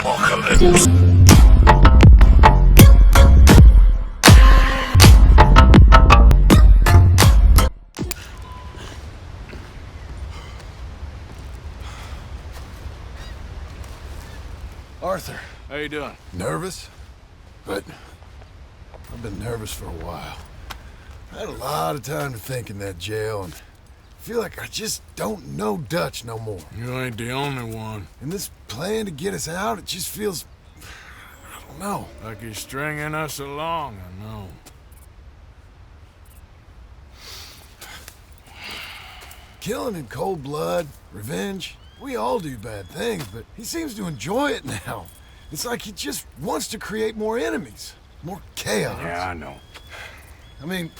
Apocalypse. Arthur. How you doing? Nervous? But I've been nervous for a while. I had a lot of time to think in that jail, and I feel like I just don't know Dutch no more. You ain't the only one. And this plan to get us out, it just feels... I don't know. Like he's stringing us along, I know. Killing in cold blood, revenge, we all do bad things, but he seems to enjoy it now. It's like he just wants to create more enemies, more chaos. Yeah, I know. I mean,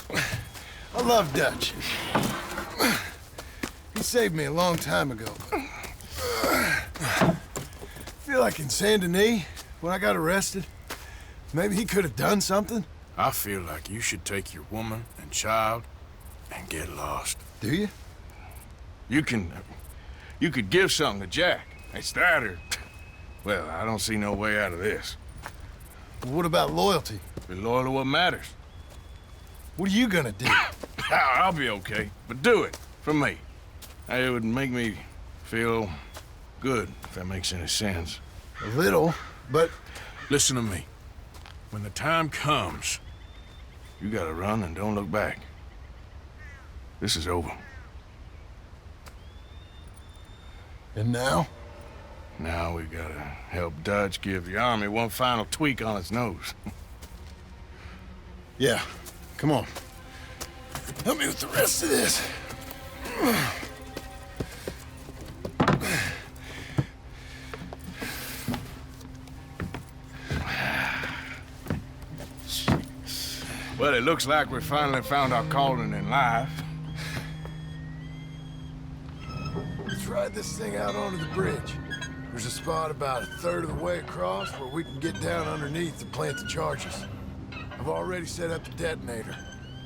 I love Dutch. He saved me a long time ago. I feel like in Saint Denis, when I got arrested, maybe he could have done something. I feel like you should take your woman and child and get lost. Do you? You could give something to Jack. It's that or... Well, I don't see no way out of this. What about loyalty? Be loyal to what matters. What are you gonna do? I'll be okay, but do it for me. It would make me feel good, if that makes any sense. A little, but... Listen to me. When the time comes, you gotta run and don't look back. This is over. And now? Now we gotta help Dutch give the army one final tweak on its nose. Yeah, come on. Help me with the rest of this. Well, it looks like we finally found our calling in life. Let's ride this thing out onto the bridge. There's a spot about a third of the way across where we can get down underneath to plant the charges. I've already set up the detonator.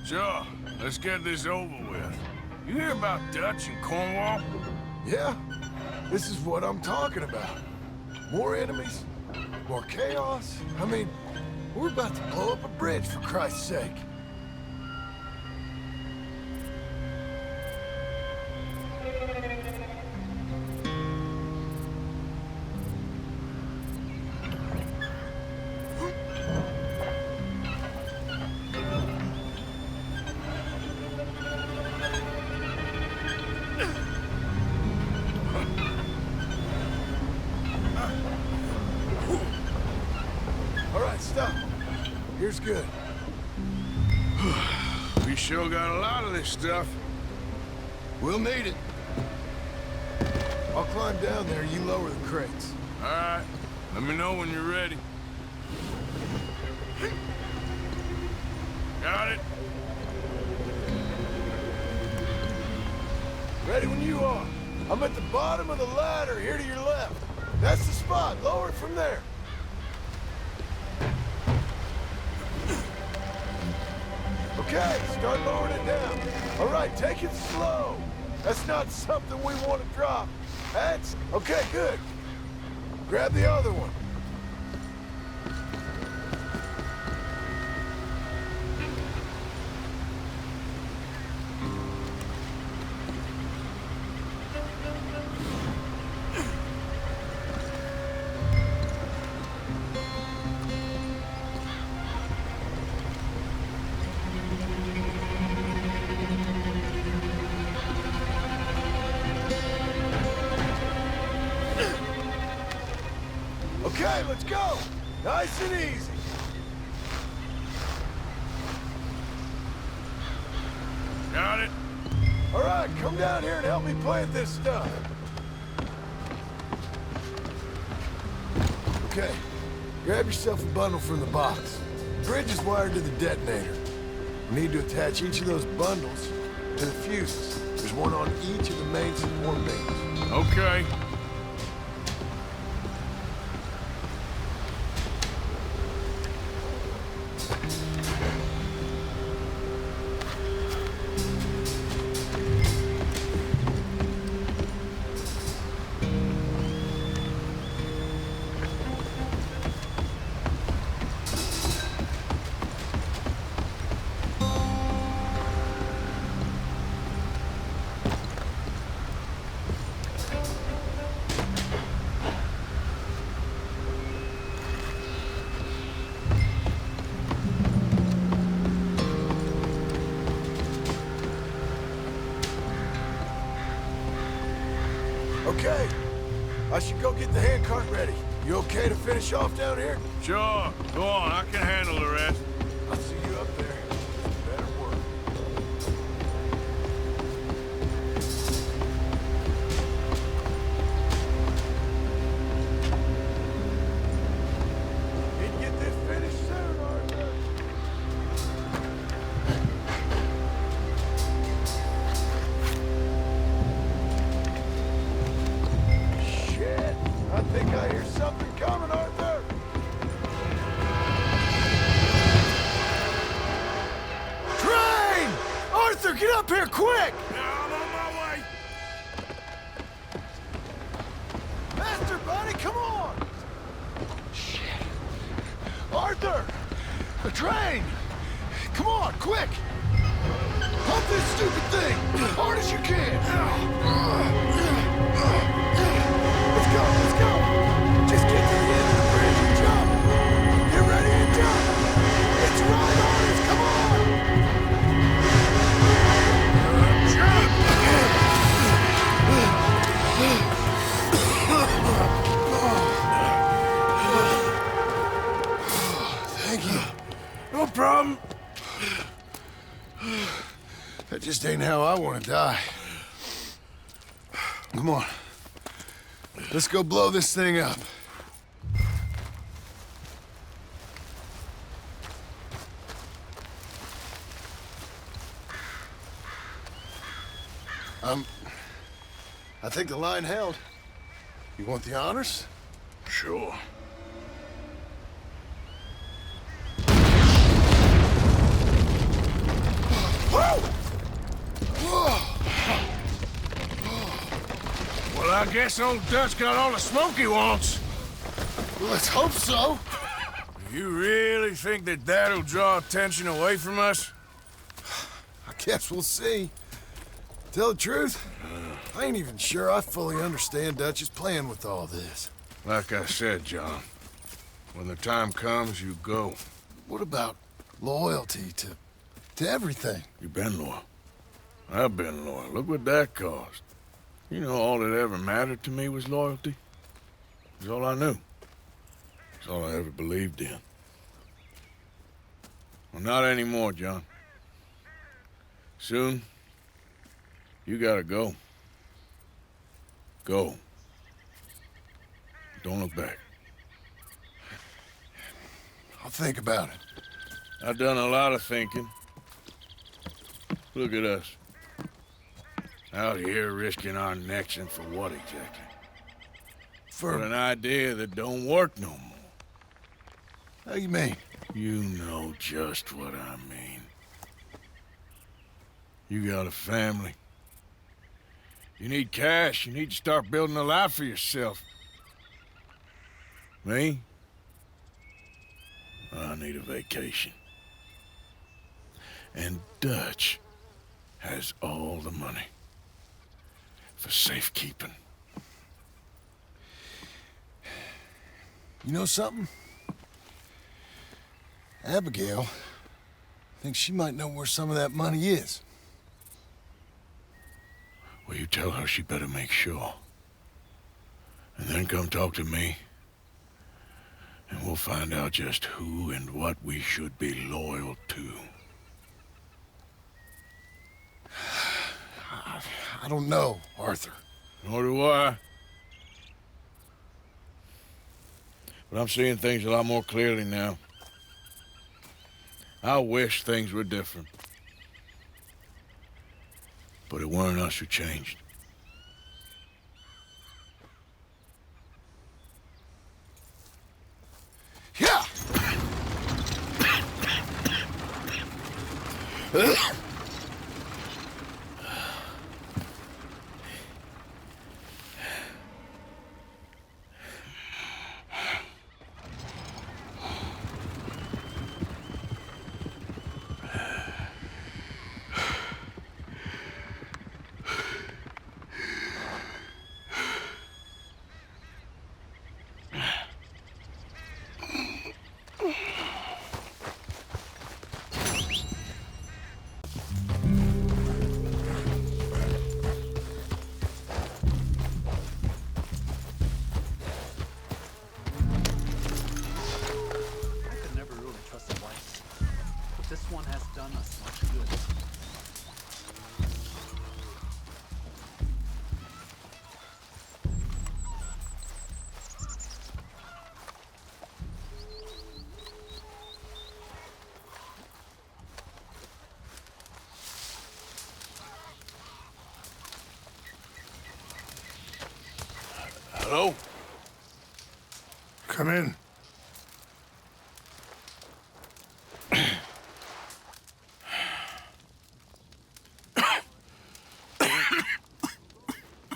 Sure, let's get this over with. You hear about Dutch and Cornwall? Yeah, this is what I'm talking about. More enemies, more chaos. I mean, we're about to blow up a bridge, for Christ's sake. Stop. Here's good. We sure got a lot of this stuff. We'll need it. I'll climb down there, you lower the crates. All right. Let me know when you're ready. Got it? Ready when you are. I'm at the bottom of the ladder, here to your left. That's the spot. Lower it from there. Okay, start lowering it down. All right, take it slow. That's not something we want to drop. That's... Okay, good. Grab the other one. Okay, let's go. Nice and easy. Got it? All right, come down here and help me plant this stuff. Okay, grab yourself a bundle from the box. The bridge is wired to the detonator. We need to attach each of those bundles to the fuses. There's one on each of the main support beams. Okay. I should go get the handcart ready. You okay to finish off down here? Sure. Go on, I can handle the rest. I'll see you up there. Better work. Can you get this finished soon, Arthur? Shit! I think I hear something coming, Arthur! Train! Arthur, get up here, quick! Now I'm on my way. Faster, buddy, come on! Shit. Arthur! The train! Come on, quick! Pump this stupid thing! As hard as you can! Let's go, let's go! Just get to the end of the bridge and jump! Get ready to jump! It's right on us, come on! Thank you. No problem. That just ain't how I want to die. Come on. Let's go blow this thing up. I think the line held. You want the honors? Sure. Well, I guess old Dutch got all the smoke he wants. Well, let's hope so. You really think that that'll draw attention away from us? I guess we'll see. Tell the truth, I ain't even sure I fully understand Dutch's plan with all this. Like I said, John, when the time comes, you go. What about loyalty to everything? You've been loyal. I've been loyal. Look what that cost. You know, all that ever mattered to me was loyalty. It's all I knew. It's all I ever believed in. Well, not anymore, John. Soon, you gotta go. Go. Don't look back. I'll think about it. I've done a lot of thinking. Look at us. Out here risking our necks, and for what exactly? For an idea that don't work no more. How you mean? You know just what I mean. You got a family. You need cash. You need to start building a life for yourself. Me? I need a vacation. And Dutch has all the money for safekeeping. You know something? Abigail thinks she might know where some of that money is. Well, you tell her she better make sure. And then come talk to me. And we'll find out just who and what we should be loyal to. I don't know, Arthur. Nor do I. But I'm seeing things a lot more clearly now. I wish things were different. But it weren't us who changed. Yeah! Hello? Come in.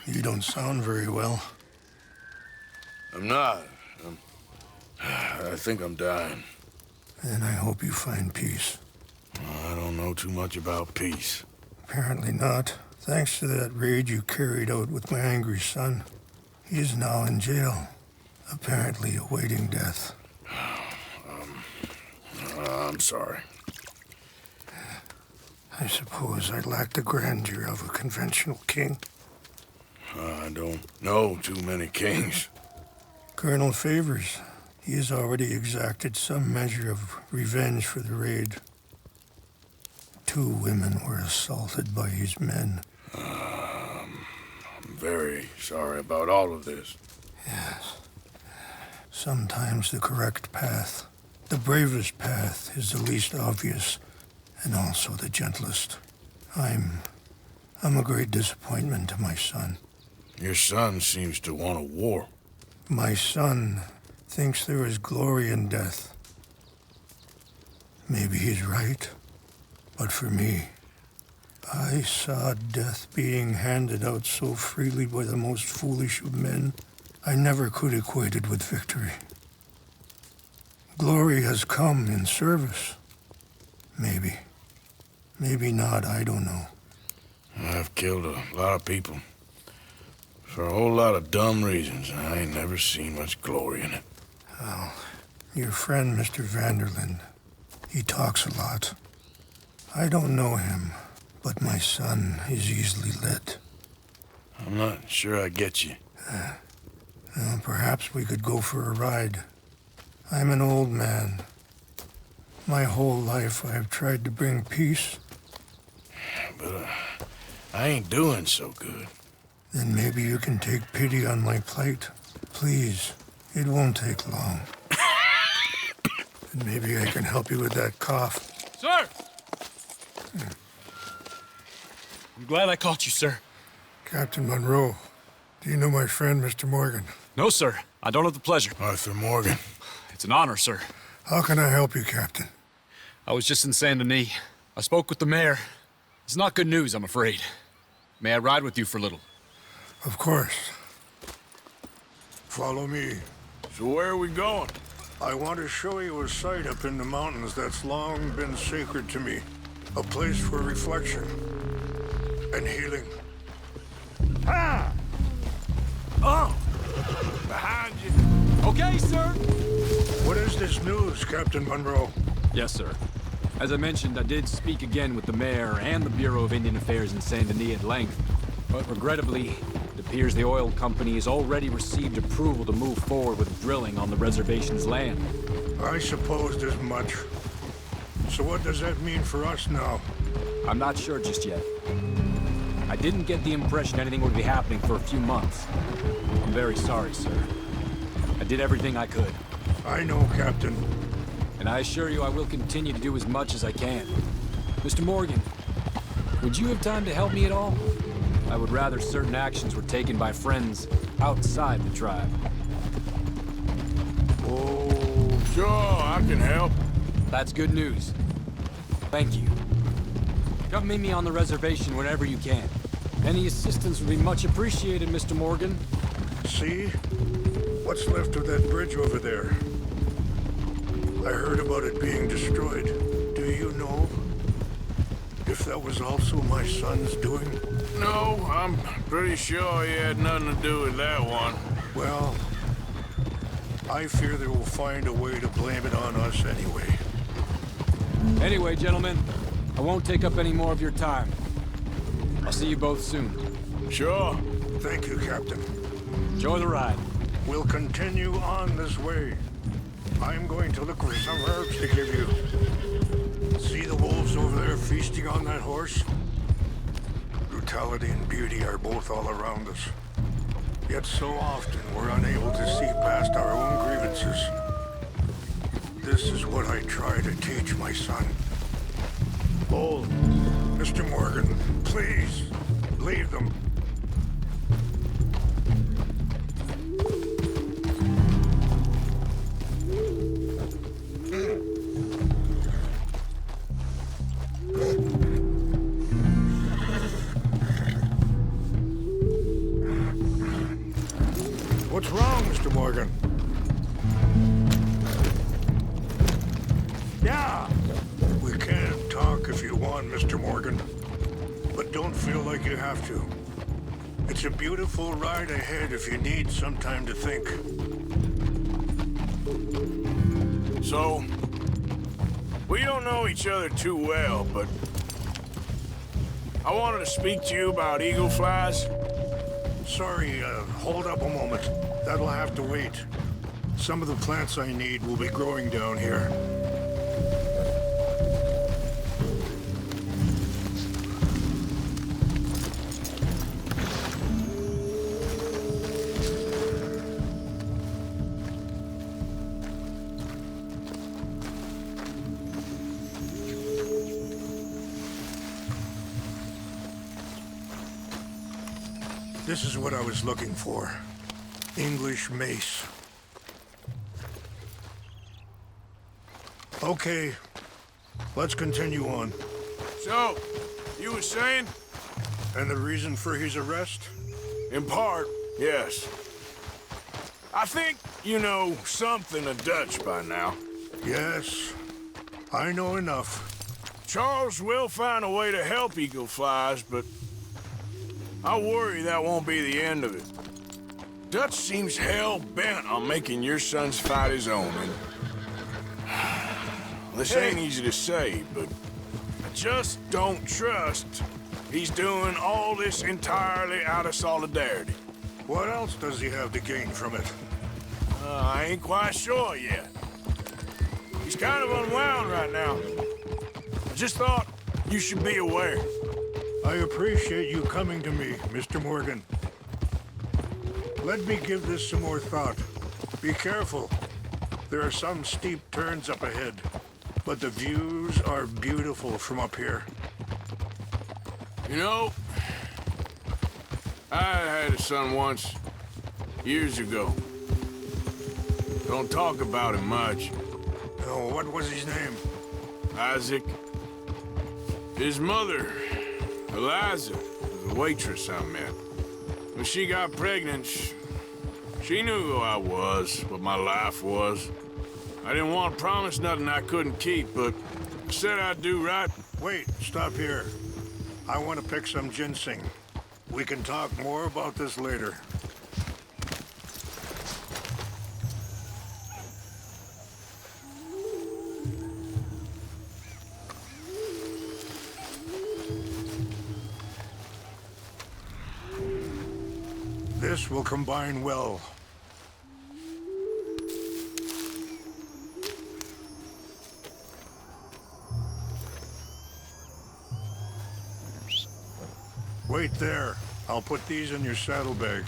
You don't sound very well. I'm not. I think I'm dying. And I hope you find peace. I don't know too much about peace. Apparently not. Thanks to that raid you carried out with my angry son. He's now in jail, apparently awaiting death. I'm sorry. I suppose I lack the grandeur of a conventional king. I don't know too many kings. Colonel Favors, he has already exacted some measure of revenge for the raid. 2 women were assaulted by his men. I'm very sorry about all of this. Yes. Sometimes the correct path, the bravest path, is the least obvious, and also the gentlest. I'm a great disappointment to my son. Your son seems to want a war. My son thinks there is glory in death. Maybe he's right, but for me, I saw death being handed out so freely by the most foolish of men, I never could equate it with victory. Glory has come in service. Maybe. Maybe not, I don't know. I've killed a lot of people. For a whole lot of dumb reasons, and I ain't never seen much glory in it. Well, your friend, Mr. Vanderlyn, he talks a lot. I don't know him, but my son is easily led. I'm not sure I get you. Well, perhaps we could go for a ride. I'm an old man. My whole life I've tried to bring peace. But I ain't doing so good. Then maybe you can take pity on my plight. Please, it won't take long. And maybe I can help you with that cough. Sir! I'm glad I caught you, sir. Captain Monroe, do you know my friend, Mr. Morgan? No, sir. I don't have the pleasure. Arthur Morgan. It's an honor, sir. How can I help you, Captain? I was just in Saint Denis. I spoke with the mayor. It's not good news, I'm afraid. May I ride with you for a little? Of course. Follow me. So where are we going? I want to show you a site up in the mountains that's long been sacred to me. A place for reflection and healing. Ah! Oh! Behind you. Okay, sir! What is this news, Captain Monroe? Yes, sir. As I mentioned, I did speak again with the mayor and the Bureau of Indian Affairs in Saint Denis at length. But regrettably, it appears the oil company has already received approval to move forward with drilling on the reservation's land. I supposed as much. So what does that mean for us now? I'm not sure just yet. I didn't get the impression anything would be happening for a few months. I'm very sorry, sir. I did everything I could. I know, Captain. And I assure you I will continue to do as much as I can. Mr. Morgan, would you have time to help me at all? I would rather certain actions were taken by friends outside the tribe. Oh, sure, I can help. That's good news. Thank you. Come meet me on the reservation whenever you can. Any assistance would be much appreciated, Mr. Morgan. See? What's left of that bridge over there? I heard about it being destroyed. Do you know if that was also my son's doing? No, I'm pretty sure he had nothing to do with that one. Well, I fear they will find a way to blame it on us anyway. Anyway, gentlemen, I won't take up any more of your time. I'll see you both soon. Sure. Thank you, Captain. Enjoy the ride. We'll continue on this way. I'm going to look for some herbs to give you. See the wolves over there feasting on that horse? Brutality and beauty are both all around us. Yet so often we're unable to see past our own grievances. This is what I try to teach my son. Oh, Mr. Morgan, please, leave them. wrong, Mr. Morgan? Yeah. We can talk if you want, Mr. Morgan. But don't feel like you have to. It's a beautiful ride ahead if you need some time to think. So, we don't know each other too well, but I wanted to speak to you about eagle flies. Sorry, hold up a moment. That'll have to wait. Some of the plants I need will be growing down here. This is what I was looking for. English mace. Okay, let's continue on. So, you were saying? And the reason for his arrest? In part, yes. I think you know something of Dutch by now. Yes, I know enough. Charles will find a way to help eagle flies, but I worry that won't be the end of it. Dutch seems hell-bent on making your son's fight his own, and this ain't easy to say, but I just don't trust he's doing all this entirely out of solidarity. What else does he have to gain from it? I ain't quite sure yet. He's kind of unwound right now. I just thought you should be aware. I appreciate you coming to me, Mr. Morgan. Let me give this some more thought. Be careful. There are some steep turns up ahead, but the views are beautiful from up here. You know, I had a son once, years ago. Don't talk about him much. Oh, what was his name? Isaac. His mother, Eliza, was a waitress I met. When she got pregnant, she knew who I was, what my life was. I didn't want to promise nothing I couldn't keep, but I said I'd do right. Wait, stop here. I want to pick some ginseng. We can talk more about this later. This will combine well. Wait there. I'll put these in your saddlebag.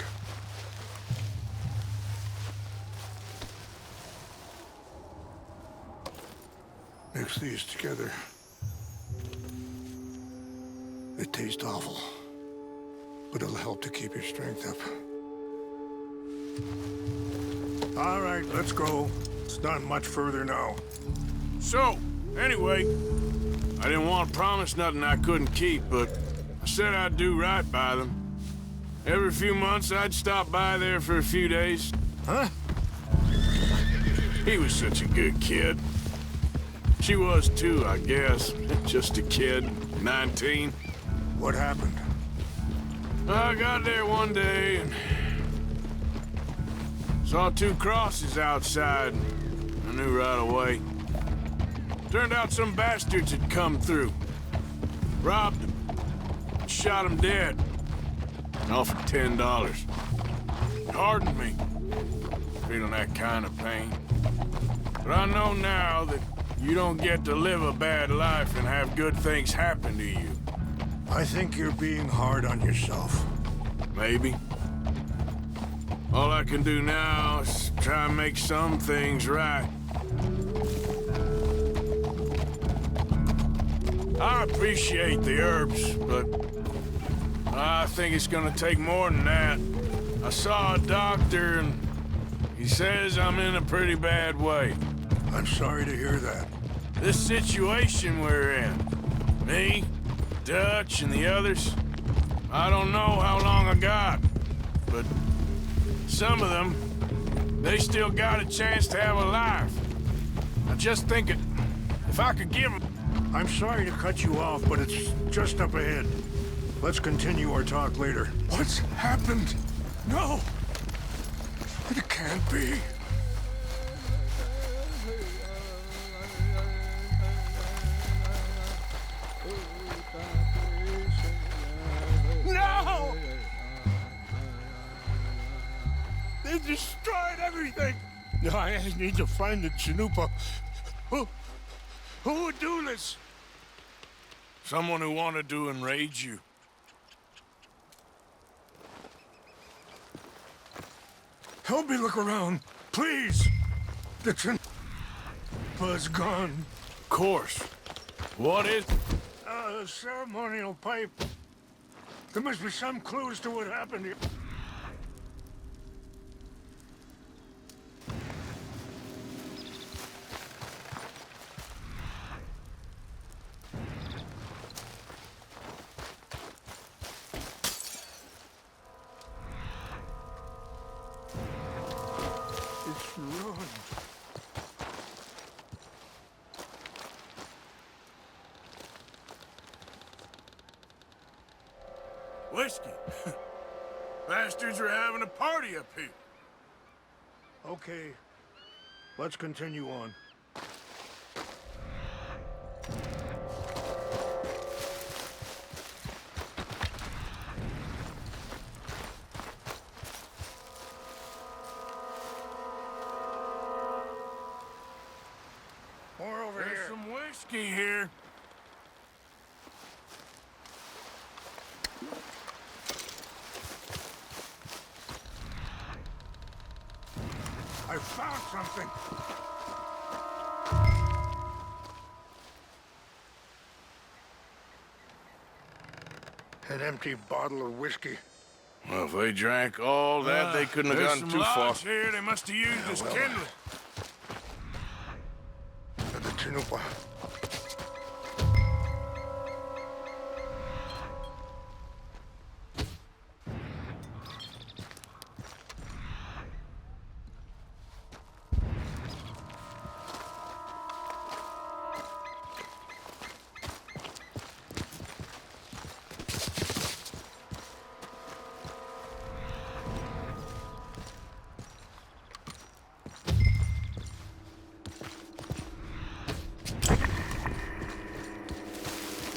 Mix these together. It tastes awful, but it'll help to keep your strength up. All right, let's go. It's not much further now. So, anyway, I didn't want to promise nothing I couldn't keep, but I said I'd do right by them. Every few months, I'd stop by there for a few days. Huh? He was such a good kid. She was too, I guess. Just a kid, 19. What happened? I got there one day and saw two crosses outside. I knew right away. Turned out some bastards had come through. Robbed him. Shot him dead. And offered $10. It hardened me, feeling that kind of pain. But I know now that you don't get to live a bad life and have good things happen to you. I think you're being hard on yourself. Maybe. All I can do now is try and make some things right. I appreciate the herbs, but I think it's gonna take more than that. I saw a doctor and he says I'm in a pretty bad way. I'm sorry to hear that. This situation we're in, me, Dutch, and the others, I don't know how long I got, but some of them they still got a chance to have a life. I'm just thinking, if I could give them... I'm sorry to cut you off, but it's just up ahead. Let's continue our talk later. What's happened? No! It can't be. No! They destroyed everything! No, I need to find the Chanupa. Who would do this? Someone who wanted to enrage you. Help me look around, please. The Chanupa's gone. Of course. What is... A ceremonial pipe. There must be some clues to what happened here. It's ruined. Whiskey. Bastards are having a party up here. Okay, let's continue on. More over There's here. some whiskey here. I found something. An empty bottle of whiskey. Well, if they drank all that, they couldn't have There's gotten some too far. logs here. They must have used as kindling. The Chanupa.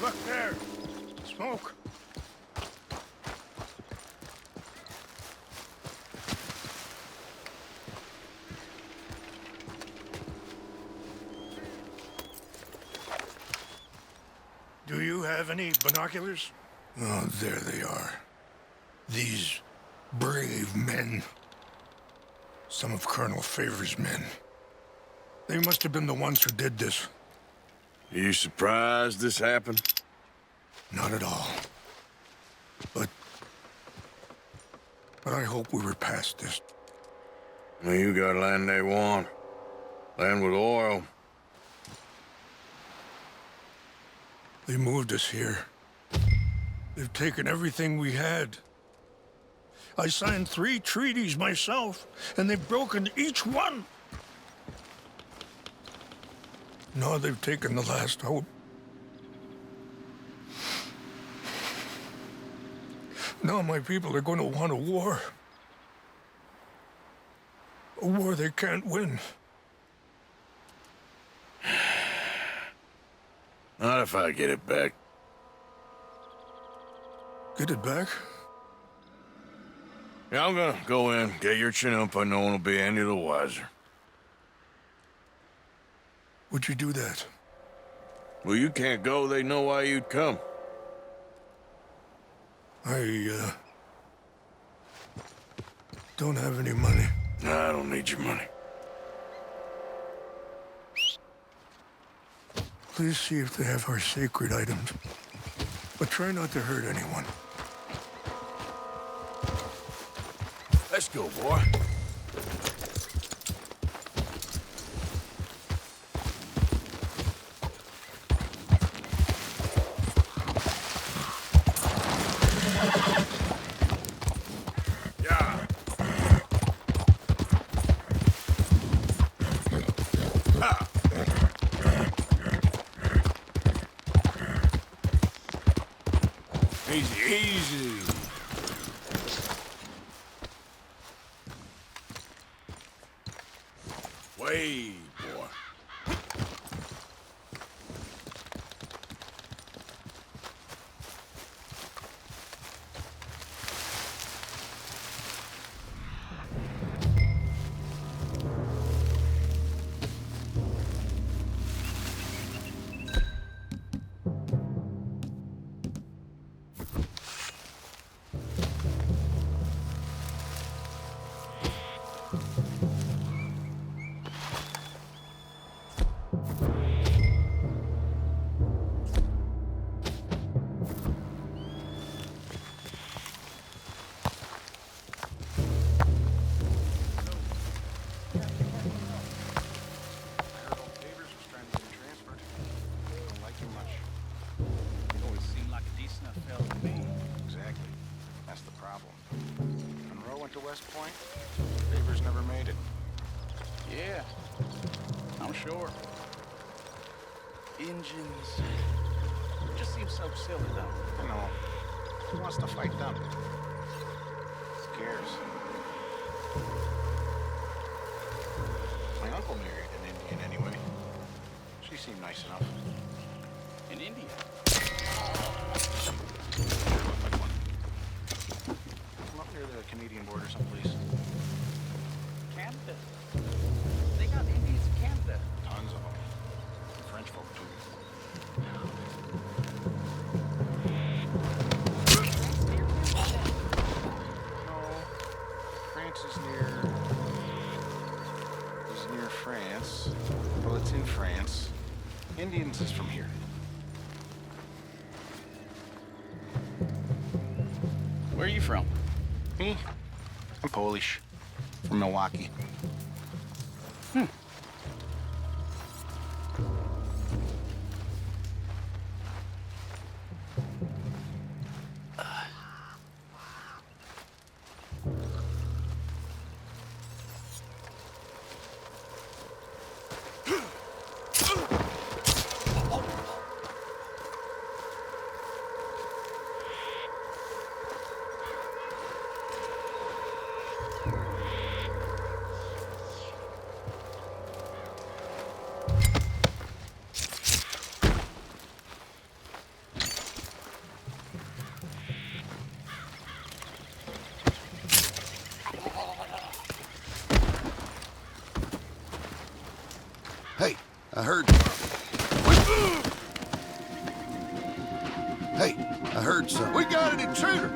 Look there! Smoke! Do you have any binoculars? Oh, there they are. These brave men. Some of Colonel Favor's men. They must have been the ones who did this. Are you surprised this happened? Not at all. But I hope we were past this. Well, you got land they want. Land with oil. They moved us here. They've taken everything we had. I signed 3 treaties myself, and they've broken each one. Now they've taken the last hope. Now my people are going to want a war. A war they can't win. Not if I get it back. Get it back? Yeah, I'm gonna go in, get your Chinook, no one will be any the wiser. Would you do that? Well, you can't go, they know why you'd come. I don't have any money. Nah, I don't need your money. Please see if they have our sacred items. But try not to hurt anyone. Let's go, boy. Easy, easy. Way, boy. Beaver's never made it. Yeah, I'm sure. Engines. Just seems so silly, though. I know. Who wants to fight them? Scares. My uncle married an Indian anyway. She seemed nice enough. In India? Come up near the Canadian border someplace. Canada? They got Indians in Canada. Tons of them. French folk, too. No. France is near France. Well, it's in France. Indians is from here. Where are you from? Me? I'm Polish. From Milwaukee. Hey, I heard... Hey, I heard something. We got an intruder!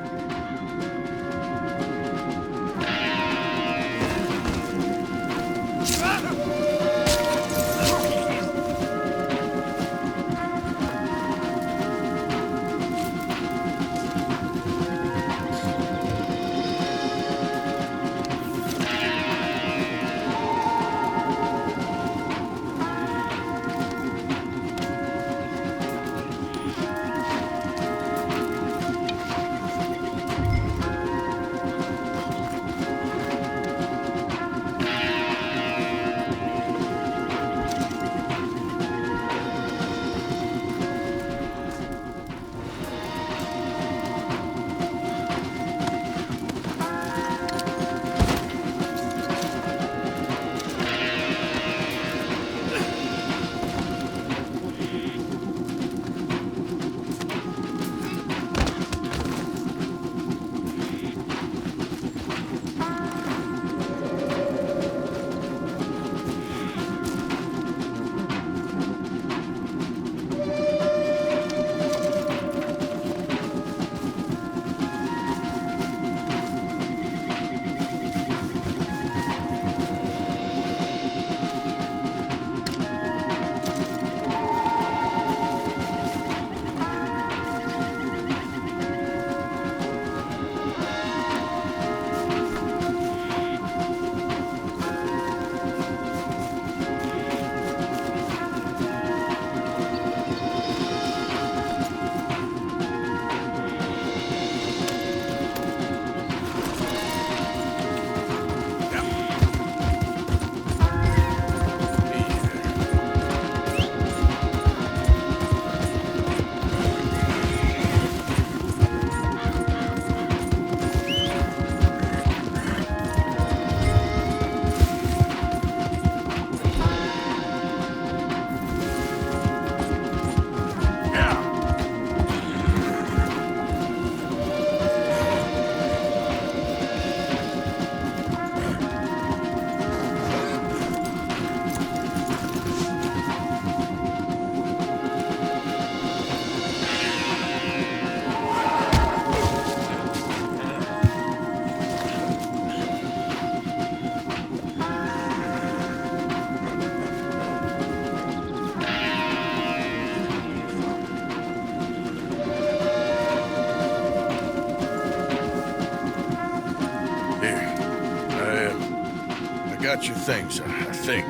got your things, I think.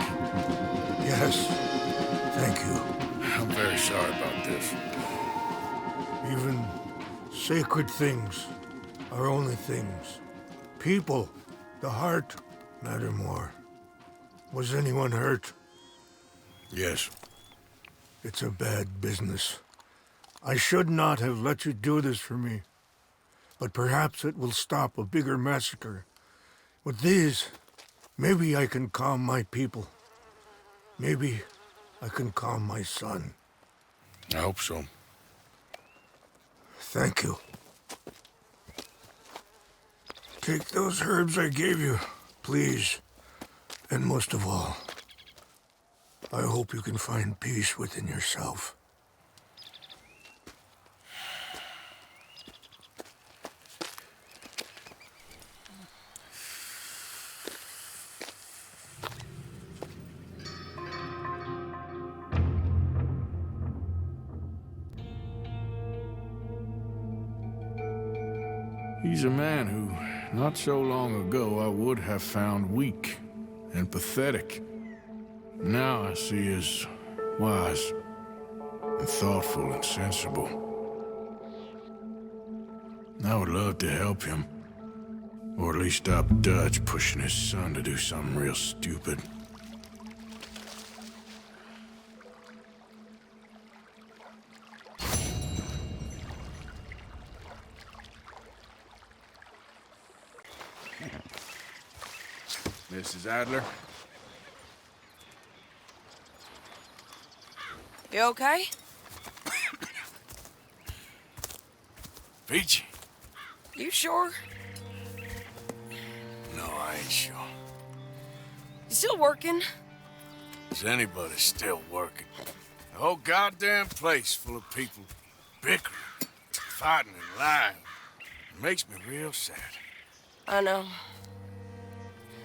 Yes, thank you. I'm very sorry about this. Even sacred things are only things. People, the heart, matter more. Was anyone hurt? Yes. It's a bad business. I should not have let you do this for me. But perhaps it will stop a bigger massacre. With these, maybe I can calm my people. Maybe I can calm my son. I hope so. Thank you. Take those herbs I gave you, please. And most of all, I hope you can find peace within yourself. He's a man who, not so long ago, I would have found weak and pathetic. Now I see as wise and thoughtful and sensible. I would love to help him, or at least stop Dutch pushing his son to do something real stupid. Mrs. Adler? You okay? Peachy? You sure? No, I ain't sure. You still working? Is anybody still working? The whole goddamn place full of people bickering, fighting and lying. It makes me real sad. I know.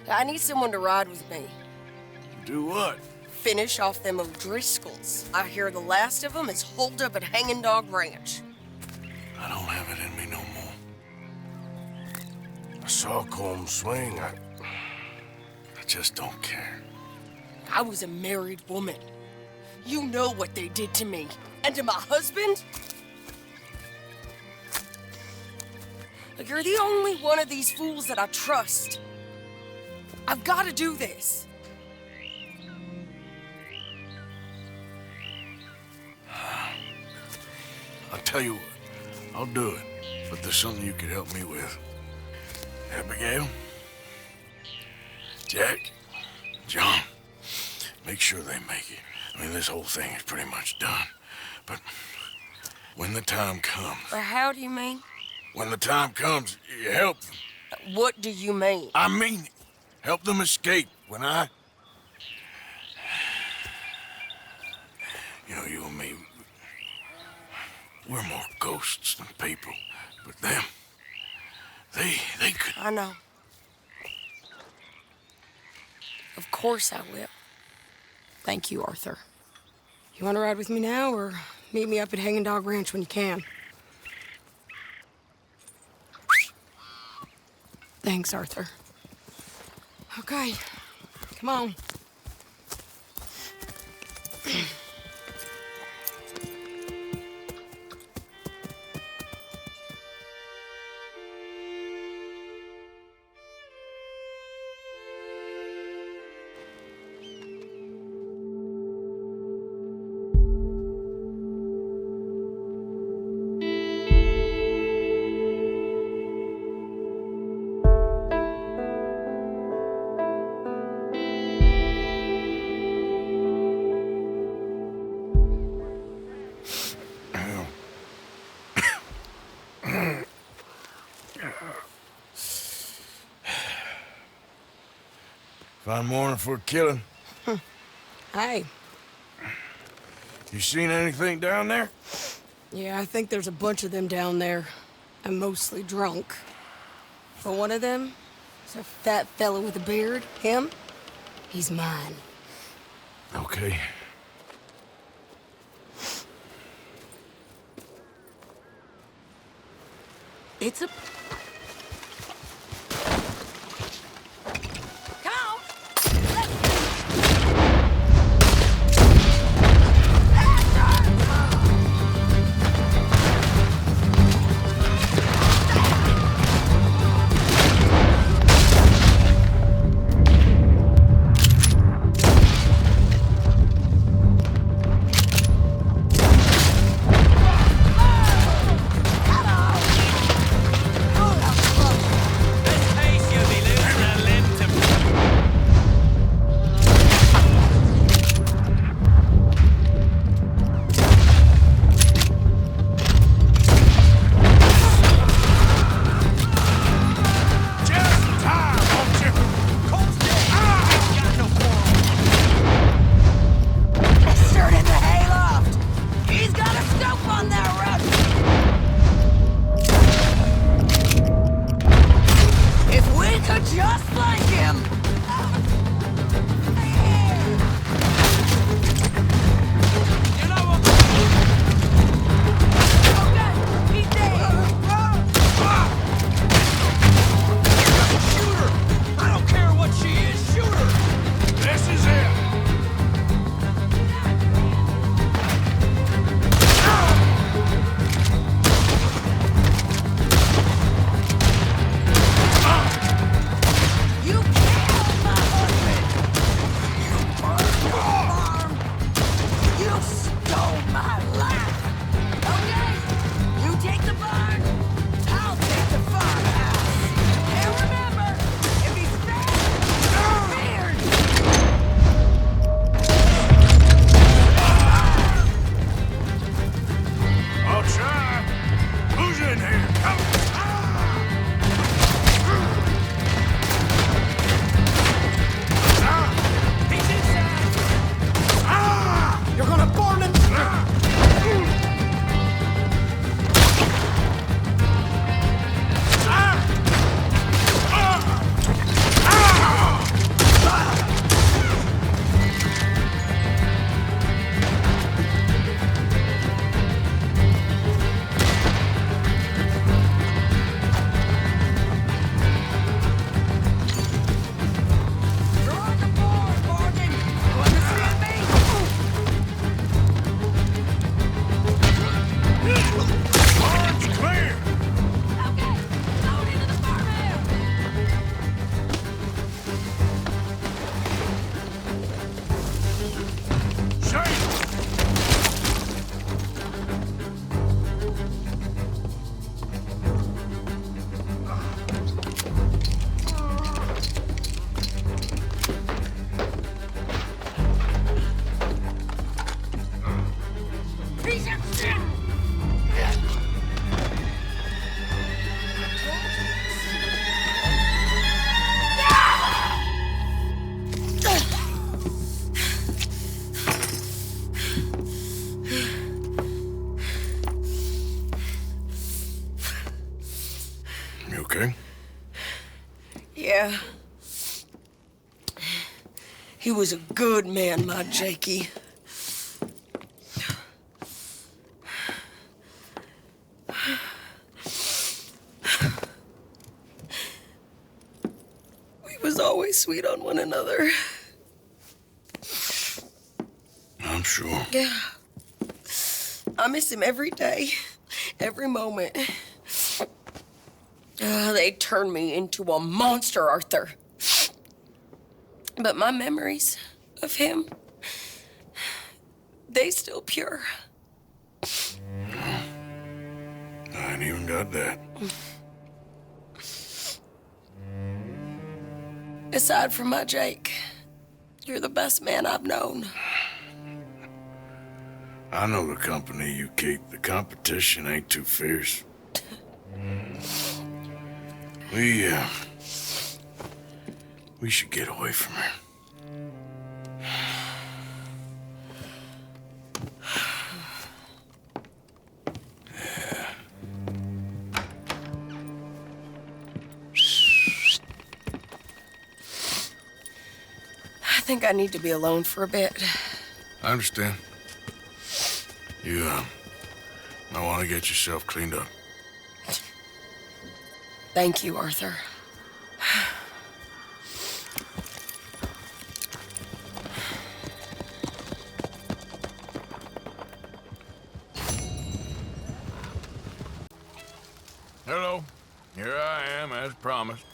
I need someone to ride with me. Do what? Finish off them O'Driscolls. I hear the last of them is holed up at Hanging Dog Ranch. I don't have it in me no more. I saw Colm swing. I just don't care. I was a married woman. You know what they did to me. And to my husband? Like, you're the only one of these fools that I trust. I've got to do this. I'll tell you what. I'll do it. But there's something you could help me with. Abigail? Jack? John? Make sure they make it. I mean, this whole thing is pretty much done. But when the time comes... How do you mean? When the time comes, you help them. What do you mean? I mean it. Help them escape when I... You know, you and me, we're more ghosts than people. But them, they could... I know. Of course I will. Thank you, Arthur. You want to ride with me now, or meet me up at Hanging Dog Ranch when you can? Thanks, Arthur. Okay, come on. Fine morning for a killing. Hey. You seen anything down there? Yeah, I think there's a bunch of them down there. I'm mostly drunk. But one of them is a fat fella with a beard. Him, he's mine. Okay. It's a... Come on! was a good man, my Jakey. We was always sweet on one another. I'm sure. Yeah. I miss him every day, every moment. They turned me into a monster, Arthur. But my memories of him, they still pure. I ain't even got that. Aside from my Jake, you're the best man I've known. I know the company you keep. The competition ain't too fierce. We should get away from her. I think I need to be alone for a bit. I understand. You, might want to get yourself cleaned up. Thank you, Arthur. Hello. Here I am, as promised.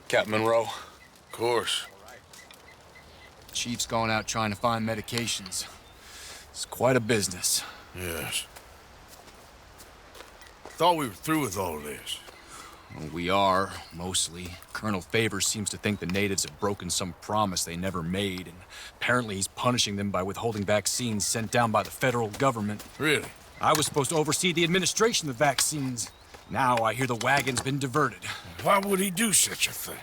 Captain Monroe. Of course. Chief's gone out trying to find medications. It's quite a business. Yes. Thought we were through with all of this. Well, we are, mostly. Colonel Favors seems to think the natives have broken some promise they never made, and apparently he's punishing them by withholding vaccines sent down by the federal government. Really? I was supposed to oversee the administration of the vaccines. Now I hear the wagon's been diverted. Why would he do such a thing?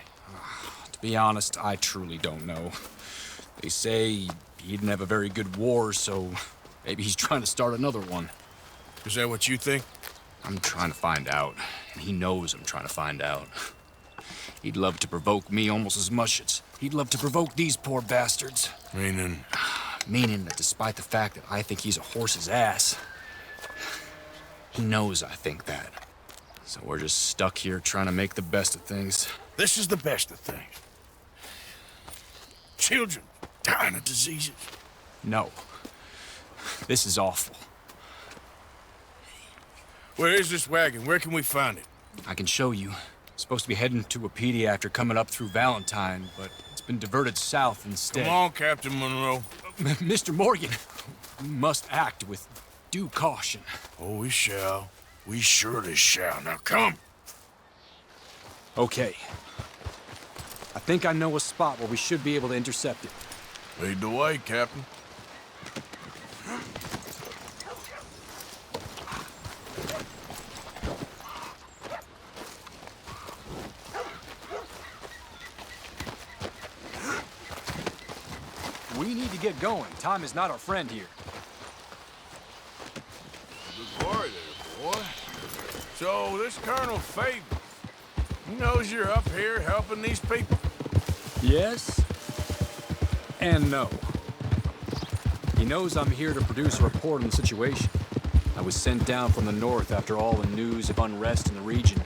To be honest, I truly don't know. They say he didn't have a very good war, so maybe he's trying to start another one. Is that what you think? I'm trying to find out, and he knows I'm trying to find out. He'd love to provoke me almost as much as he'd love to provoke these poor bastards. Meaning? Meaning that despite the fact that I think he's a horse's ass, he knows I think that. So we're just stuck here trying to make the best of things. This is the best of things. Children dying of diseases. No. This is awful. Where is this wagon? Where can we find it? I can show you. Supposed to be heading to Wapiti after coming up through Valentine, but it's been diverted south instead. Come on, Captain Monroe. Mr. Morgan, we must act with due caution. Oh, we shall. We surely shall. Now come. Okay. I think I know a spot where we should be able to intercept it. Lead the way, Captain. We need to get going. Time is not our friend here. Good boy there, boy. So, this Colonel Favors, he knows you're up here helping these people? Yes and no. He knows I'm here to produce a report on the situation. I was sent down from the north after all the news of unrest in the region.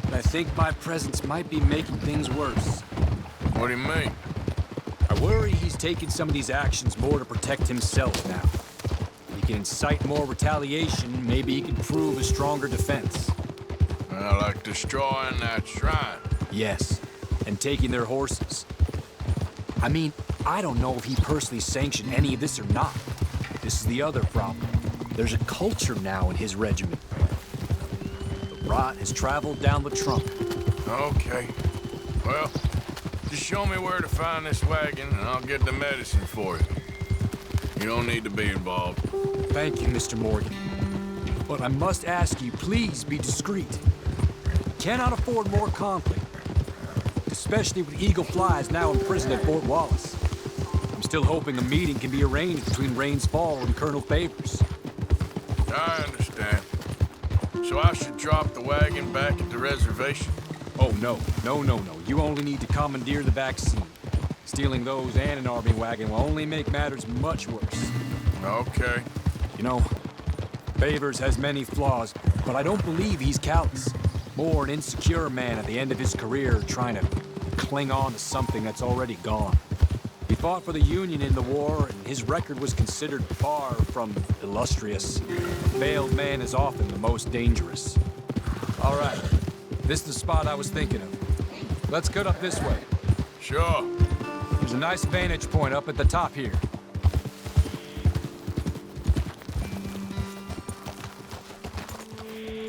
But I think my presence might be making things worse. What do you mean? I worry he's taking some of these actions more to protect himself now. If he can incite more retaliation, maybe he can prove a stronger defense. Well, like destroying that shrine. Yes, and taking their horses. I mean, I don't know if he personally sanctioned any of this or not. This is the other problem. There's a culture now in his regiment. The rot has traveled down the trunk. Okay. Well, just show me where to find this wagon, and I'll get the medicine for you. You don't need to be involved. Thank you, Mr. Morgan. But I must ask you, please be discreet. Cannot afford more conflict. Especially with Eagle Flies now imprisoned at Fort Wallace. I'm still hoping a meeting can be arranged between Rains Fall and Colonel Favors. I understand. So I should drop the wagon back at the reservation? Oh, no. No. You only need to commandeer the vaccine. Stealing those and an army wagon will only make matters much worse. Okay. You know, Favors has many flaws, but I don't believe he's callous. More an insecure man at the end of his career trying to cling on to something that's already gone. He fought for the Union in the war, and his record was considered far from illustrious. A failed man is often the most dangerous. All right, this is the spot I was thinking of. Let's cut up this way. Sure. There's a nice vantage point up at the top here.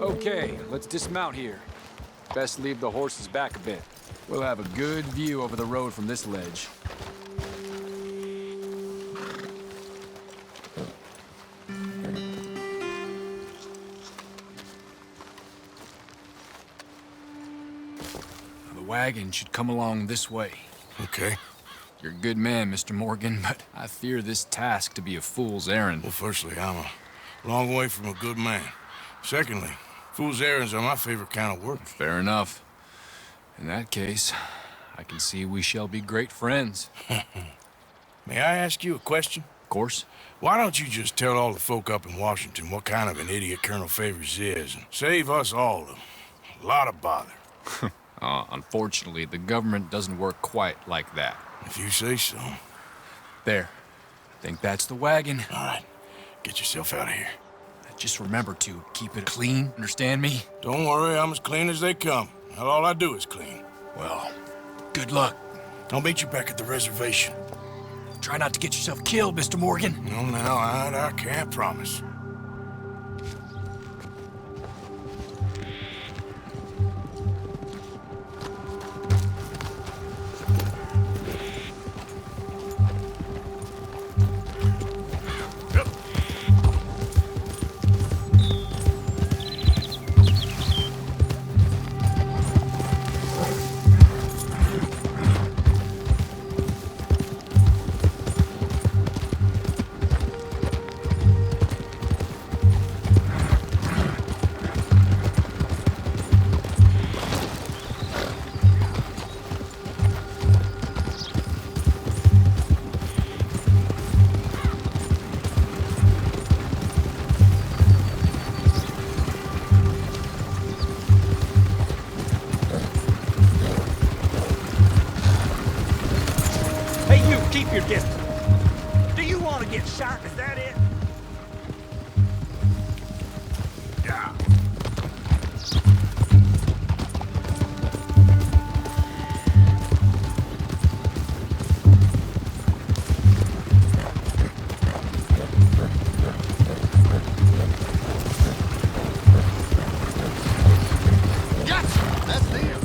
Okay, let's dismount here. Best leave the horses back a bit. We'll have a good view over the road from this ledge. The wagon should come along this way. Okay. You're a good man, Mr. Morgan, but I fear this task to be a fool's errand. Well, firstly, I'm a long way from a good man. Secondly, fool's errands are my favorite kind of work. Fair enough. In that case, I can see we shall be great friends. May I ask you a question? Of course. Why don't you just tell all the folk up in Washington what kind of an idiot Colonel Favors is and save us all a lot of bother? Unfortunately, the government doesn't work quite like that. If you say so. There. I think that's the wagon. All right. Get yourself out of here. Just remember to keep it clean, understand me? Don't worry, I'm as clean as they come. Not all I do is clean. Well, good luck. I'll meet you back at the reservation. Try not to get yourself killed, Mr. Morgan. No, now, I can't promise. Keep your distance. Do you want to get shot? Is that it? Yeah. Gotcha! That's them.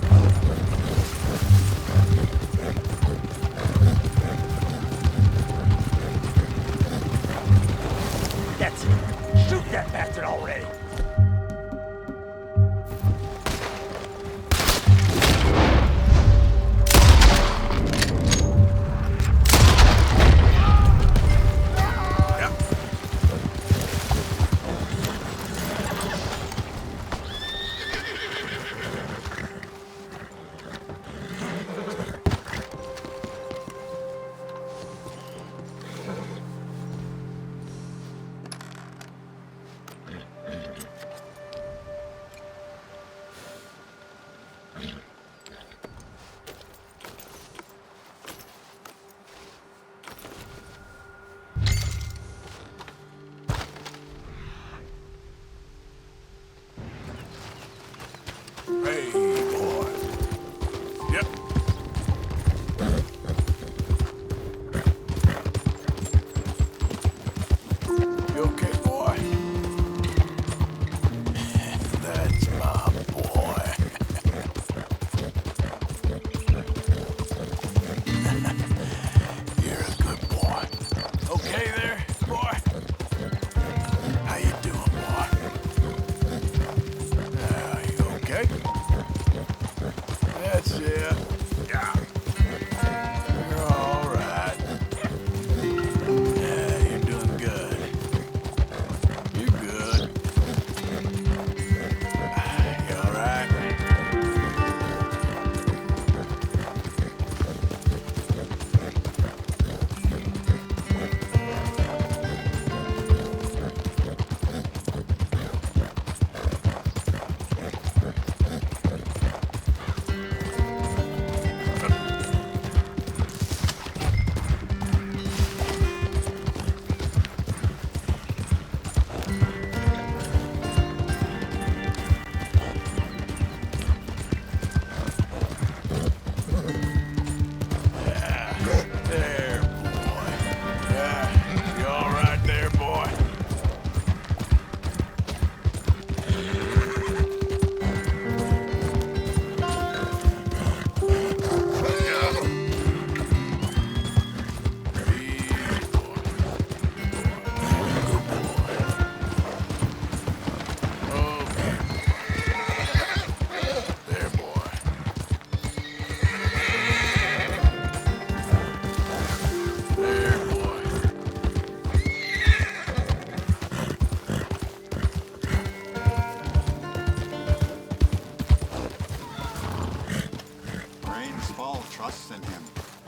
us and him.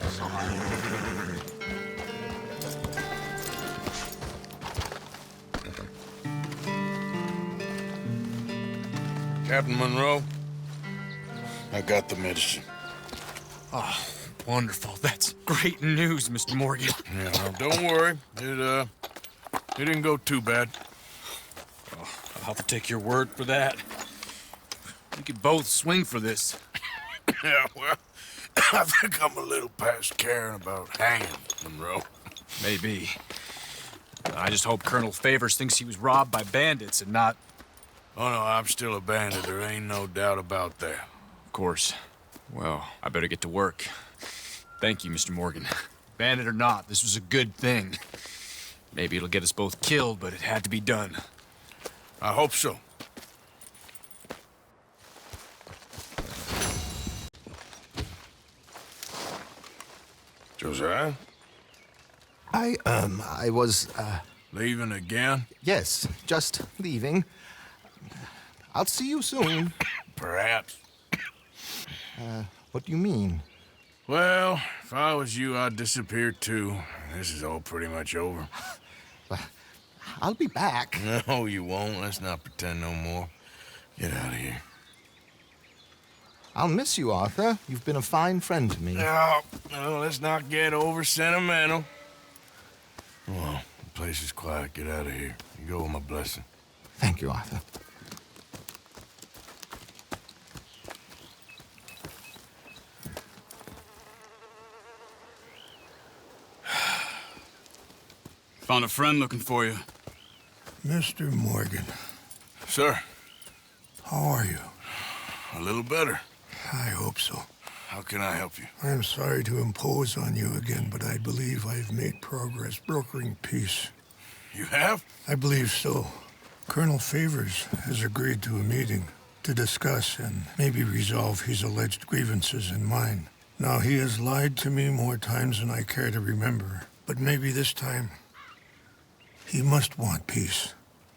So I... Captain Monroe, I got the medicine. Oh, wonderful. That's great news, Mr. Morgan. Yeah, well, don't worry. It didn't go too bad. Oh, I'll have to take your word for that. We could both swing for this. Yeah, well, I think I'm a little past caring about hanging, Monroe. Maybe. I just hope Colonel Favors thinks he was robbed by bandits and not... Oh, no, I'm still a bandit. There ain't no doubt about that. Of course. Well, I better get to work. Thank you, Mr. Morgan. Bandit or not, this was a good thing. Maybe it'll get us both killed, but it had to be done. I hope so. Josiah? I was, Leaving again? yes, just leaving. I'll see you soon. Perhaps. What do you mean? Well, if I was you, I'd disappear too. This is all pretty much over. I'll be back. No, you won't. Let's not pretend no more. Get out of here. I'll miss you, Arthur. You've been a fine friend to me. No, let's not get over sentimental. Well, the place is quiet. Get out of here. You go with my blessing. Thank you, Arthur. Found a friend looking for you. Mr. Morgan, Sir, how are you? a little better. I hope so. How can I help you? I am sorry to impose on you again, but I believe I've made progress brokering peace. You have? I believe so. Colonel Favors has agreed to a meeting to discuss and maybe resolve his alleged grievances and mine. Now, he has lied to me more times than I care to remember, but maybe this time he must want peace.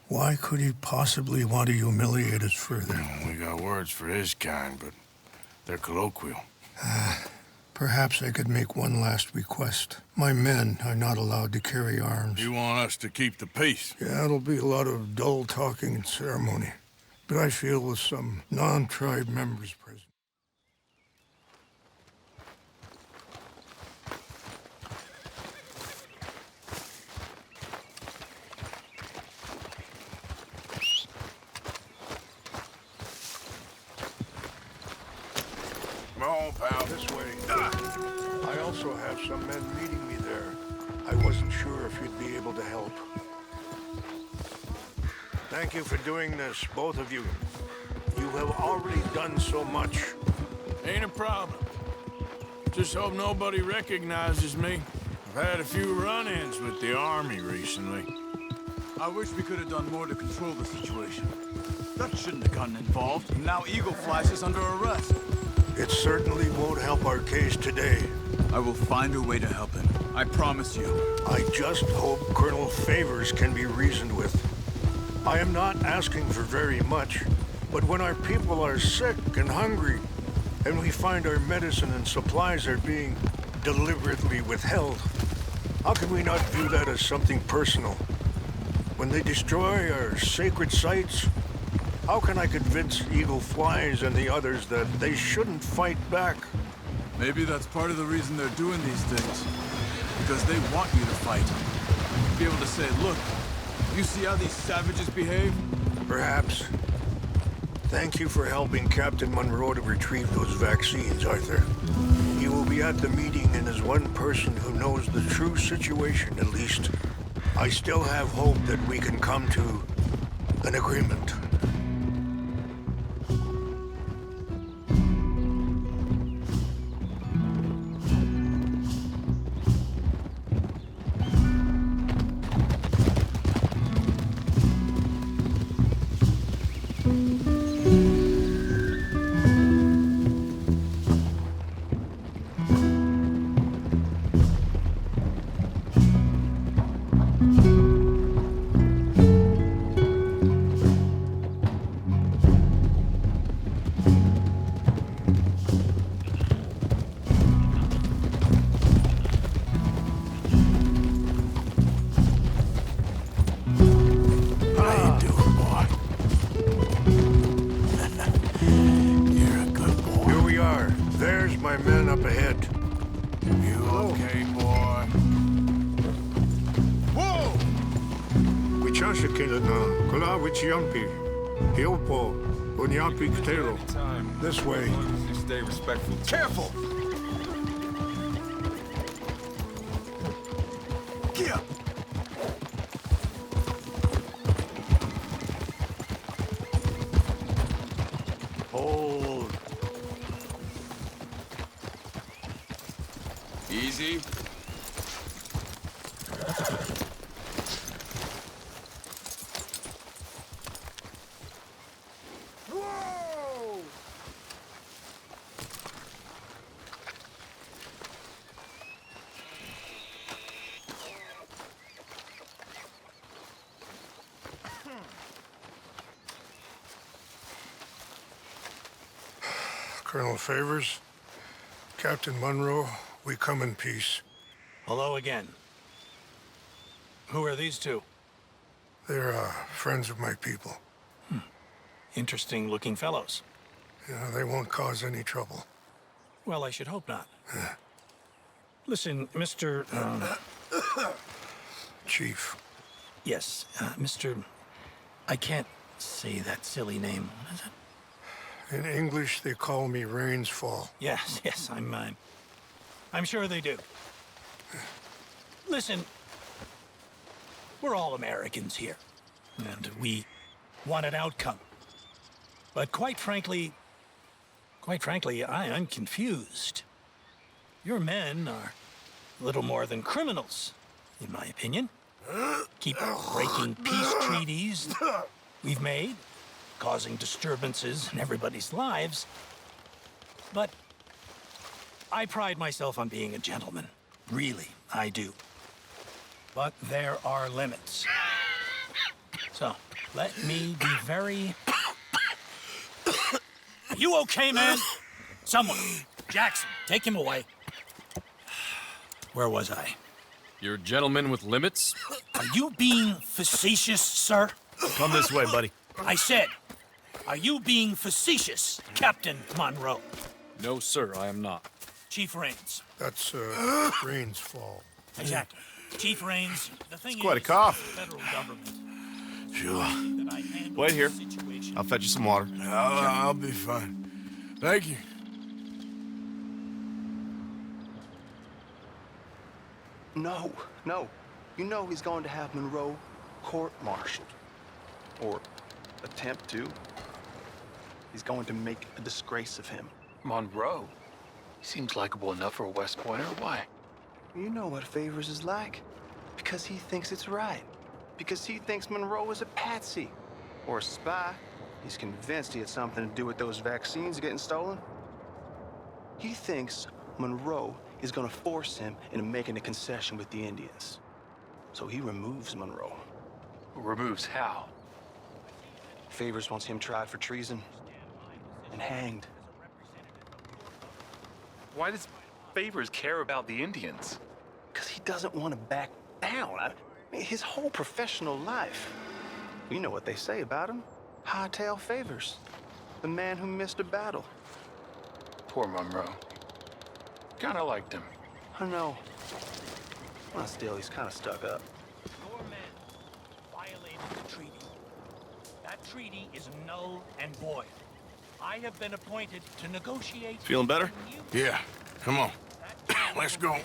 Why could he possibly want to humiliate us further? We got words for his kind, but they're colloquial. Perhaps I could make one last request. My men are not allowed to carry arms. You want us to keep the peace? Yeah, it'll be a lot of dull talking and ceremony. But I feel with some non-tribe members present. Come on, pal. This way. I also have some men meeting me there. I wasn't sure if you'd be able to help. Thank you for doing this, both of you. You have already done so much. Ain't a problem. Just hope nobody recognizes me. I've had a few run-ins with the army recently. I wish we could have done more to control the situation. Dutch shouldn't have gotten involved. Now Eagle Flies is under arrest. It certainly won't help our case today. I will find a way to help him. I promise you. I just hope Colonel Favors can be reasoned with. I am not asking for very much, but when our people are sick and hungry, and we find our medicine and supplies are being deliberately withheld, how can we not view that as something personal? When they destroy our sacred sites, how can I convince Eagle Flies and the others that they shouldn't fight back? Maybe that's part of the reason they're doing these things. Because they want you to fight. Be able to say, look, you see how these savages behave? Perhaps. Thank you for helping Captain Monroe to retrieve those vaccines, Arthur. He will be at the meeting and is one person who knows the true situation, at least. I still have hope that we can come to an agreement. okay, boy. Whoa! Wichashikina, Kulawichiampi, Hiopo, Unyapi Ktero. This way. Stay respectful. Careful! Get up! Hold. Easy. Colonel Favors, Captain Monroe, we come in peace. Hello again. Who are these two? They're friends of my people. Interesting looking fellows. Yeah, they won't cause any trouble. Well, I should hope not. Listen, Mr. Chief. Yes, Mr. I can't say that silly name. What is it? In English, they call me Rains Fall. Yes, I'm sure they do. Listen, we're all Americans here, and we want an outcome. But quite frankly, I'm confused. Your men are little more than criminals, in my opinion. Keep breaking peace treaties we've made, causing disturbances in everybody's lives. But I pride myself on being a gentleman. Really, I do. But there are limits. So, let me be very... Are you okay, man? Someone. Jackson, take him away. Where was I? You're a gentleman with limits? Are you being facetious, sir? Come this way, buddy. I said, are you being facetious, Captain Monroe? No, sir, I am not. Chief Rains. That's Rains Fall. Exactly. Chief Rains, the thing Quite a is, cough. the federal government. Sure. that I handle Wait here. the situation. I'll fetch you some water. I'll be fine. Thank you. No. You know he's going to have Monroe court-martialed. Or attempt to. He's going to make a disgrace of him. Monroe? He seems likable enough for a West Pointer. Why? You know what Favors is like. Because he thinks it's right. Because he thinks Monroe is a patsy. Or a spy. He's convinced he had something to do with those vaccines getting stolen. He thinks Monroe is gonna force him into making a concession with the Indians. So he removes Monroe. Removes how? Favors wants him tried for treason and hanged. Why does Favors care about the Indians? Because he doesn't want to back down. I mean, his whole professional life. You know what they say about him. Hightail Favors. The man who missed a battle. Poor Monroe. Kinda liked him. I know. Well, still, he's kind of stuck up. Your men violated the treaty. That treaty is null and void. I have been appointed to negotiate... Feeling better? Yeah, come on. Let's go.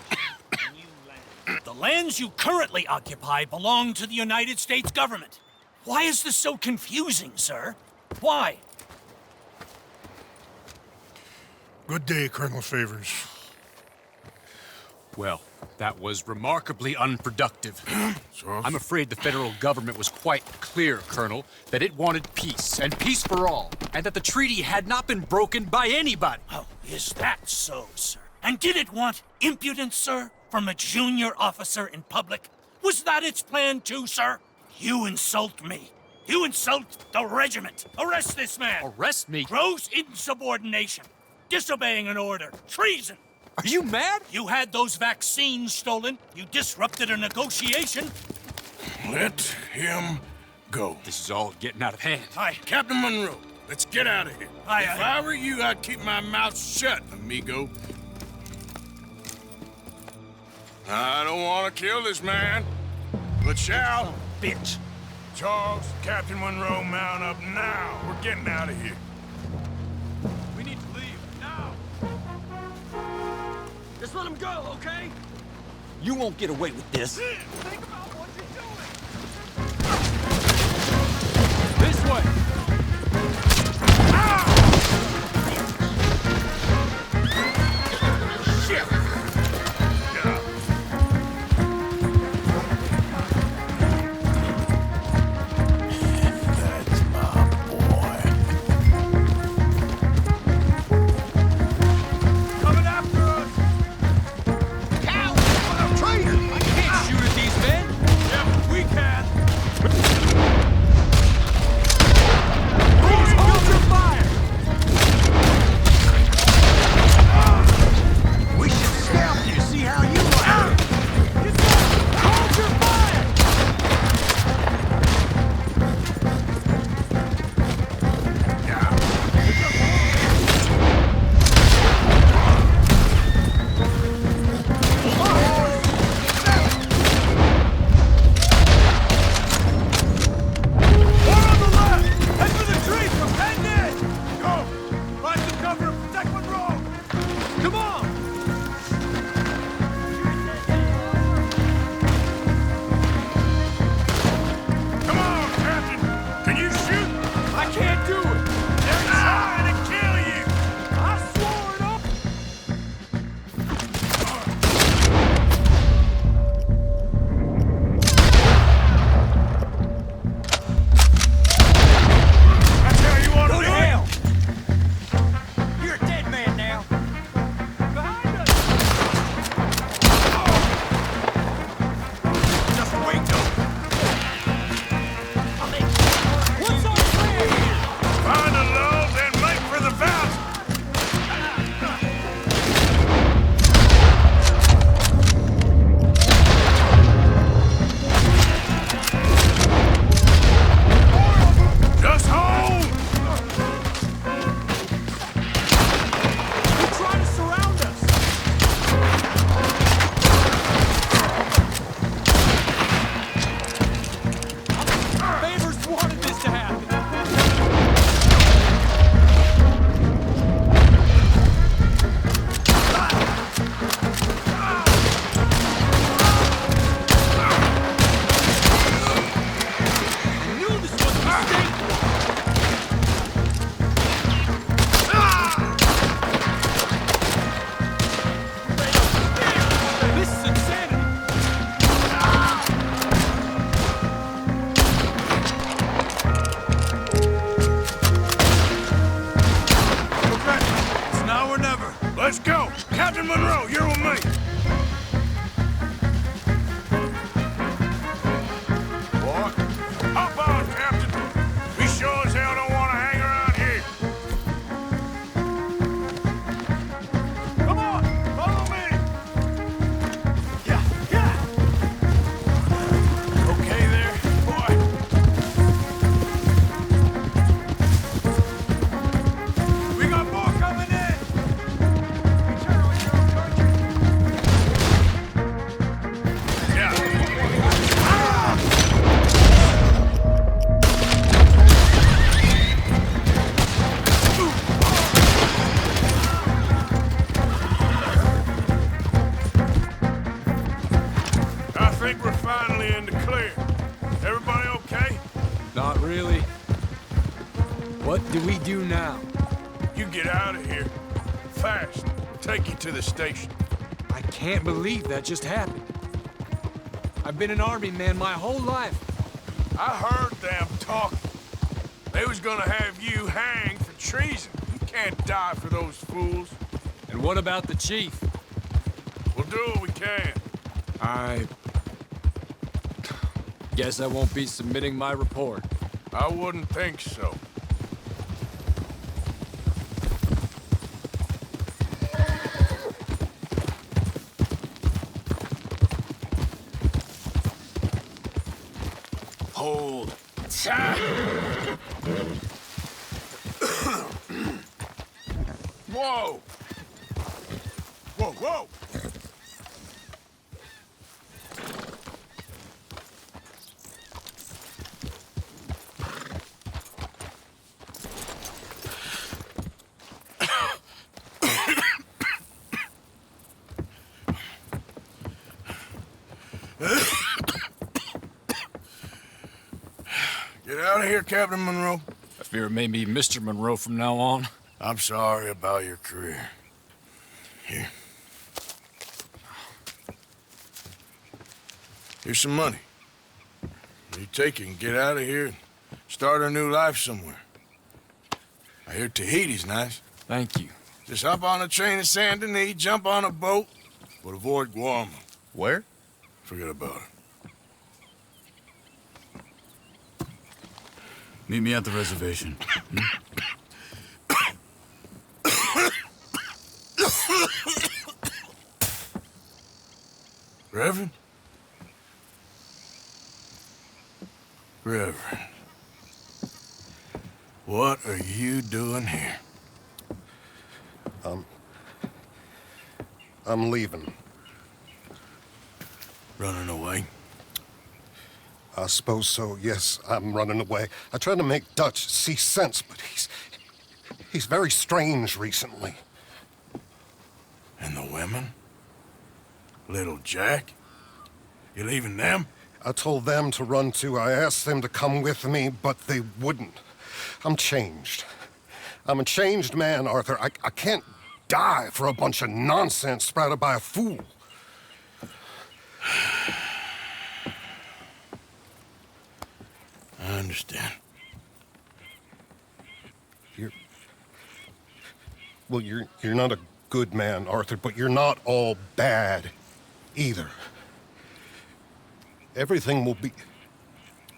The lands you currently occupy belong to the United States government. Why is this so confusing, sir? Why? Good day, Colonel Favors. Well, that was remarkably unproductive. I'm afraid the federal government was quite clear, Colonel, that it wanted peace, and peace for all, and that the treaty had not been broken by anybody. Oh, is that so, sir? And did it want impudence, sir, from a junior officer in public? Was that its plan too, sir? You insult me. You insult the regiment. Arrest this man. Arrest me? Gross insubordination. Disobeying an order. Treason. Are you mad? You had those vaccines stolen. You disrupted a negotiation. Let him go. This is all getting out of hand. Captain Monroe, let's get out of here. If I were you, I'd keep my mouth shut, amigo. I don't want to kill this man, but shall. Bitch. Charles, Captain Monroe, mount up now. We're getting out of here. We need to leave, now! Just let him go, okay? You won't get away with this. Think about what you're doing! This way! Let's go! Captain Monroe, you're with me! What? Hop on, Captain! We sure as hell don't want to hang around here! Come on! Follow me! Yeah! Okay there, boy? We got more coming in! I think we're finally in the clear. Everybody okay? Not really. What do we do now? You get out of here. Fast. We'll take you to the station. I can't believe that just happened. I've been an army man my whole life. I heard them talking. They was gonna have you hanged for treason. You can't die for those fools. And what about the chief? We'll do what we can. I guess I won't be submitting my report. I wouldn't think so. Hold. Whoa! Whoa, whoa! hear, Captain Monroe? I fear it may be Mr. Monroe from now on. I'm sorry about your career. Here. Here's some money. You take it and get out of here and start a new life somewhere. I hear Tahiti's nice. Thank you. Just hop on a train to Saint Denis, jump on a boat, but avoid Guam. Where? Forget about it. Meet me at the reservation. Reverend? Reverend. What are you doing here? I'm leaving. Running away? I suppose so, yes. I'm running away. I tried to make Dutch see sense, but he's very strange recently. And the women? Little Jack? You leaving them? I told them to run too. I asked them to come with me, but they wouldn't. I'm changed. I'm a changed man, Arthur. I can't die for a bunch of nonsense sprouted by a fool. I understand. You're not a good man, Arthur, but you're not all bad either. Everything will be...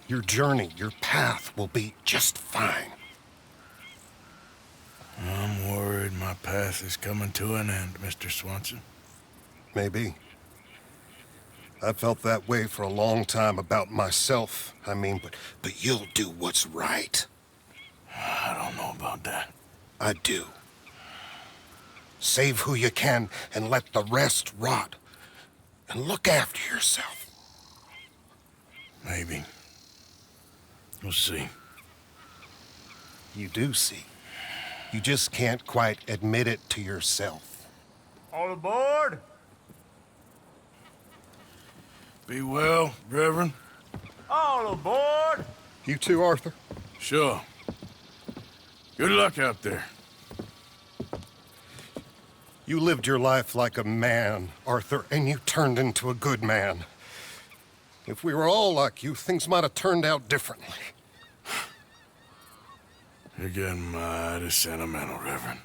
Your journey, your path will be just fine. I'm worried my path is coming to an end, Mr. Swanson. Maybe. I felt that way for a long time about myself, I mean, but you'll do what's right. I don't know about that. I do. Save who you can and let the rest rot. And look after yourself. Maybe. We'll see. You do see. You just can't quite admit it to yourself. All aboard! Be well, Reverend. All aboard! You too, Arthur? Sure. Good luck out there. You lived your life like a man, Arthur, and you turned into a good man. If we were all like you, things might have turned out differently. You're getting mighty sentimental, Reverend.